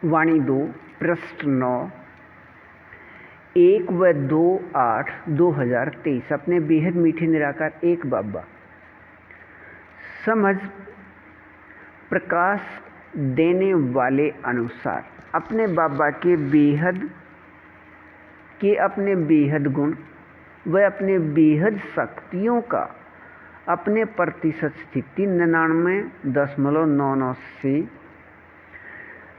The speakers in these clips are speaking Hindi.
वाणी 2 पृष्ठ 9 1 व 2/8/2023 अपने बेहद मीठे निराकार एक बाबा समझ प्रकाश देने वाले अनुसार अपने बाबा के अपने बेहद गुण व अपने बेहद शक्तियों का अपने प्रतिशत स्थिति 99.99 से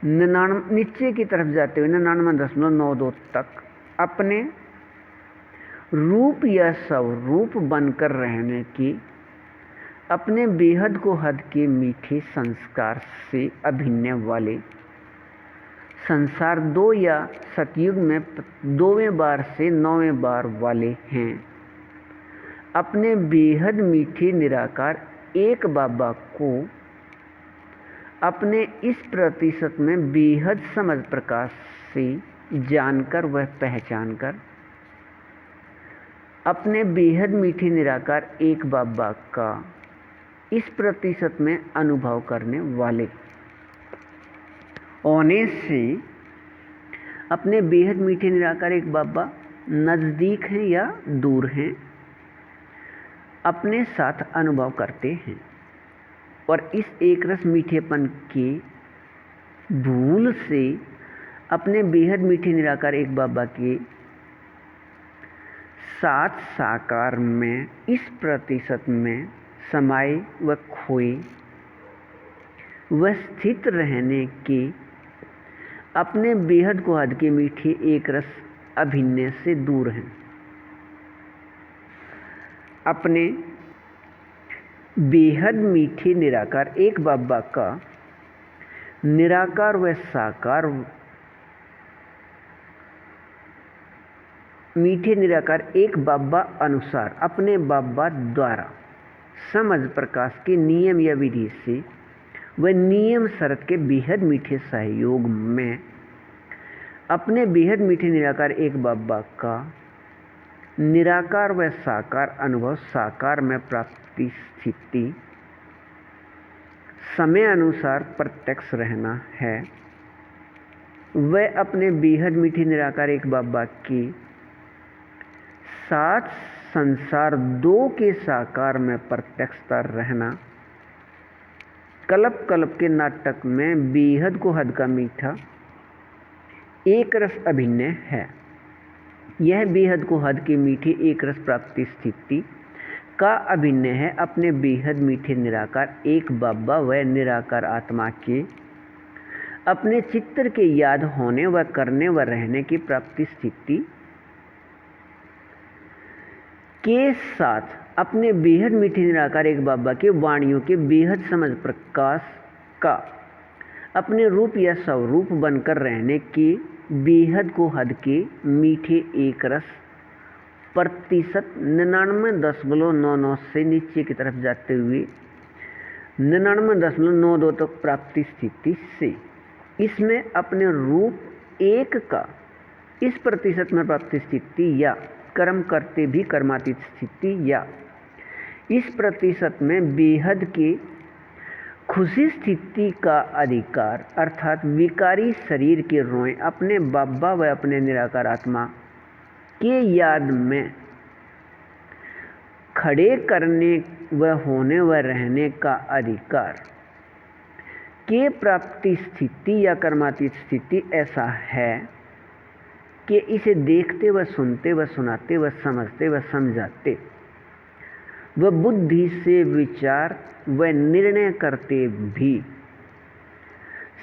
99 नीचे की तरफ जाते हुए 99.92 तक अपने रूप या स्वरूप बनकर रहने की अपने बेहद को हद के मीठे संस्कार से अभिन्न वाले संसार 2 या सतयुग में 2वें बार से 9वें बार वाले हैं। अपने बेहद मीठे निराकार एक बाबा को अपने इस प्रतिशत में बेहद समझ प्रकाश से जानकर व पहचानकर अपने बेहद मीठे निराकार एक बाबा का इस प्रतिशत में अनुभव करने वाले होने से अपने बेहद मीठे निराकार एक बाबा नज़दीक हैं या दूर हैं अपने साथ अनुभव करते हैं और इस एक रस मीठेपन के भूल से अपने बेहद मीठे निराकार एक बाबा के साथ साकार में इस प्रतिशत में समाये व खोए व स्थित रहने के अपने बेहद को हद के मीठे एक रस अभिन्न से दूर हैं। अपने बेहद मीठे निराकार एक बाबा का निराकार व साकार मीठे निराकार एक बाबा अनुसार अपने बाबा द्वारा समझ प्रकाश के नियम या विधि से व नियम शरत के बेहद मीठे सहयोग में अपने बेहद मीठे निराकार एक बाबा का निराकार व साकार अनुभव साकार में प्राप्ति स्थिति समय अनुसार प्रत्यक्ष रहना है। वह अपने बेहद मीठे निराकार एक बाबा के साथ संसार 2 के साकार में प्रत्यक्षता रहना कल्प कल्प के नाटक में बेहद को हद का मीठा एक रस अभिन्न है। यह बेहद को हद के मीठे एक रस प्राप्ति स्थिति का अभिन्न है अपने बेहद मीठे निराकार एक बाबा व निराकार आत्मा के अपने चित्र के याद होने व करने व रहने की प्राप्ति स्थिति के साथ अपने बेहद मीठे निराकार एक बाबा के वाणियों के बेहद समझ प्रकाश का अपने रूप या स्वरूप बनकर रहने के बेहद को हद के मीठे एक रस प्रतिशत 99.99 से नीचे की तरफ जाते हुए 99.92 तक प्राप्ति स्थिति से इसमें अपने रूप एक का इस प्रतिशत में प्राप्ति स्थिति या कर्म करते भी कर्मातीत स्थिति या इस प्रतिशत में बेहद के खुशी स्थिति का अधिकार अर्थात विकारी शरीर के रोए अपने बाबा व अपने निराकार आत्मा के याद में खड़े करने व होने व रहने का अधिकार के प्राप्ति स्थिति या कर्मातीत स्थिति ऐसा है कि इसे देखते व सुनते व सुनाते व समझते व समझाते व बुद्धि से विचार व निर्णय करते भी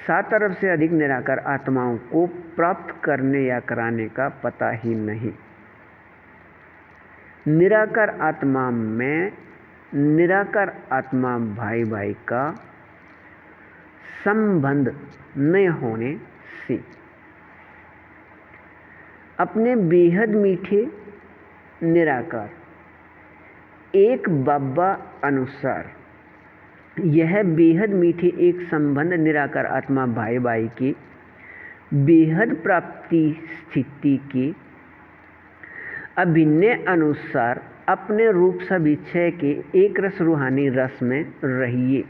7 अरब से अधिक निराकार आत्माओं को प्राप्त करने या कराने का पता ही नहीं। निराकार आत्मा में निराकार आत्मा भाई भाई का संबंध न होने से अपने बेहद मीठे निराकार एक बाबा अनुसार यह बेहद मीठे एक संबंध निराकार आत्मा भाई भाई की बेहद प्राप्ति स्थिति के अभिन्न अनुसार अपने रूप सभी छह के एक रस रूहानी रस में रहिए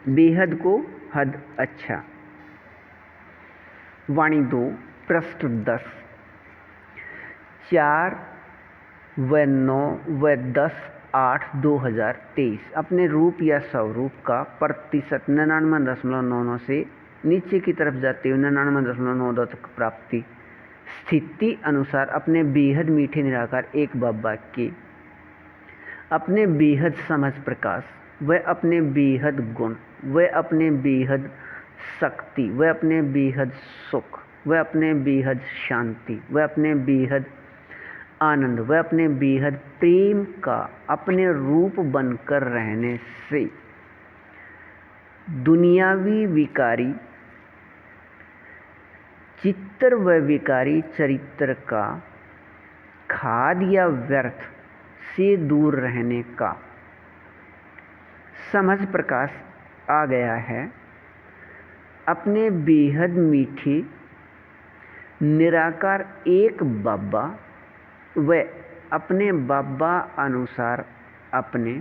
बेहद को हद अच्छा वाणी 2 पृष्ठ 10। 4 व 9 व 10/8/2023 अपने रूप या स्वरूप का प्रतिशत 99.99 से नीचे की तरफ जाते हुए 99.92 तक प्राप्ति स्थिति अनुसार अपने बेहद मीठे निराकार एक बाबा के अपने बेहद समझ प्रकाश व अपने बेहद गुण व अपने बेहद शक्ति व अपने बेहद सुख व अपने बेहद शांति व अपने बेहद आनंद व अपने बेहद प्रेम का अपने रूप बनकर रहने से दुनियावी विकारी चित्तर व विकारी चरित्र का खाद या व्यर्थ से दूर रहने का समझ प्रकाश आ गया है। अपने बेहद मीठे निराकार एक बाबा व अपने बाबा अनुसार अपने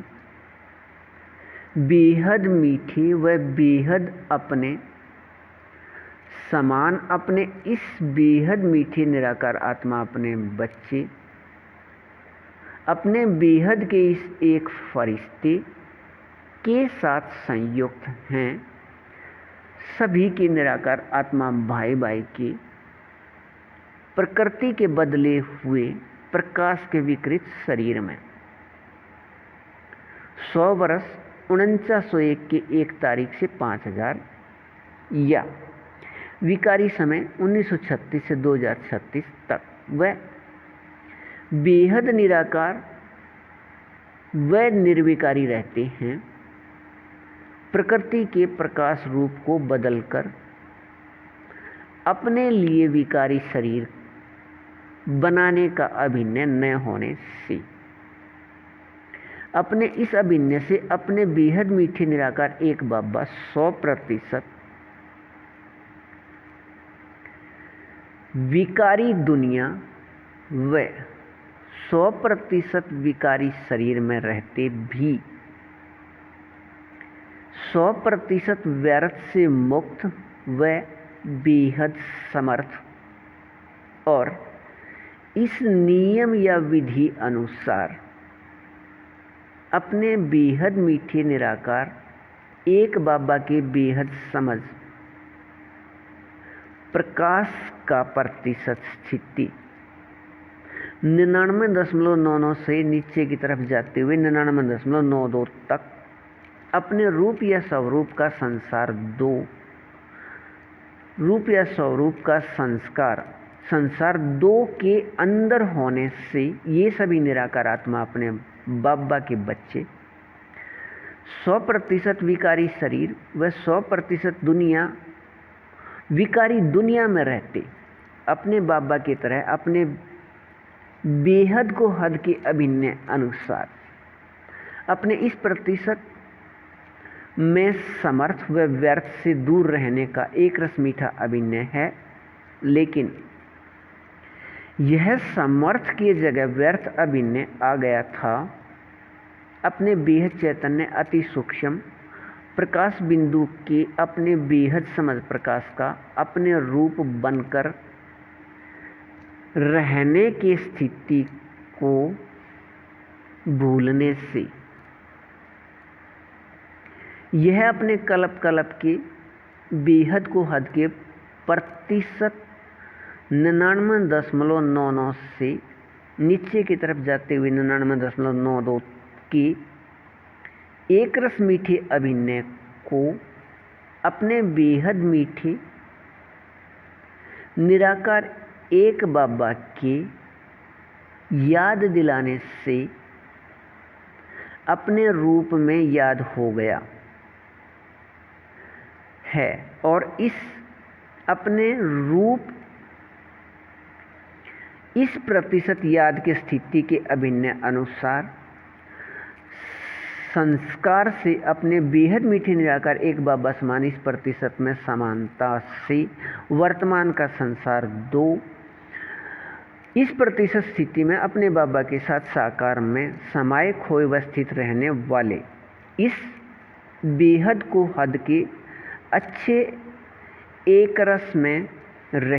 बेहद मीठे व बेहद अपने समान अपने इस बेहद मीठे निराकार आत्मा अपने बच्चे अपने बेहद के इस एक फरिश्ते के साथ संयुक्त हैं। सभी के निराकार आत्मा भाई भाई के प्रकृति के बदले हुए प्रकाश के विकृत शरीर में 100 वर्ष 4901 के 1 तारीख से 5000 या विकारी समय 1936 से 2036 तक व बेहद निराकार व निर्विकारी रहते हैं। प्रकृति के प्रकाश रूप को बदलकर अपने लिए विकारी शरीर बनाने का अभिनय न होने से अपने इस अभिनय से अपने बेहद मीठे निराकार एक बाबा 100% विकारी दुनिया व 100% विकारी शरीर में रहते भी 100% व्यर्थ से मुक्त व बेहद समर्थ और इस नियम या विधि अनुसार अपने बेहद मीठे निराकार एक बाबा के बेहद समझ प्रकाश का प्रतिशत स्थिति 99.99 से नीचे की तरफ जाते हुए 99.92 तक अपने रूप या स्वरूप का संसार 2 रूप या स्वरूप का संसार 2 के अंदर होने से ये सभी निराकार आत्मा अपने बाबा के बच्चे 100% विकारी शरीर व 100% दुनिया विकारी दुनिया में रहते अपने बाबा की तरह अपने बेहद को हद के अभिनय अनुसार अपने इस प्रतिशत में समर्थ व व्यर्थ से दूर रहने का एक रस मीठा अभिनय है। लेकिन यह समर्थ की जगह व्यर्थ अभिनय आ गया था। अपने बेहद चैतन्य अति सूक्ष्म प्रकाश बिंदु के अपने बेहद समझ प्रकाश का अपने रूप बनकर रहने की स्थिति को भूलने से यह अपने कल्प के बेहद को हद के प्रतिशत 99.99 से नीचे की तरफ जाते हुए 99.92 की एक रस मीठे अभिनय को अपने बेहद मीठे निराकार एक बाबा के याद दिलाने से अपने रूप में याद हो गया है और इस अपने रूप इस प्रतिशत याद की स्थिति के अभिनय अनुसार संस्कार से अपने बेहद मीठे निराकार एक बाबा समान इस प्रतिशत में समानता से वर्तमान का संसार 2 इस प्रतिशत स्थिति में अपने बाबा के साथ साकार में समाये खोए व स्थित रहने वाले इस बेहद को हद के अच्छे एक रस में रह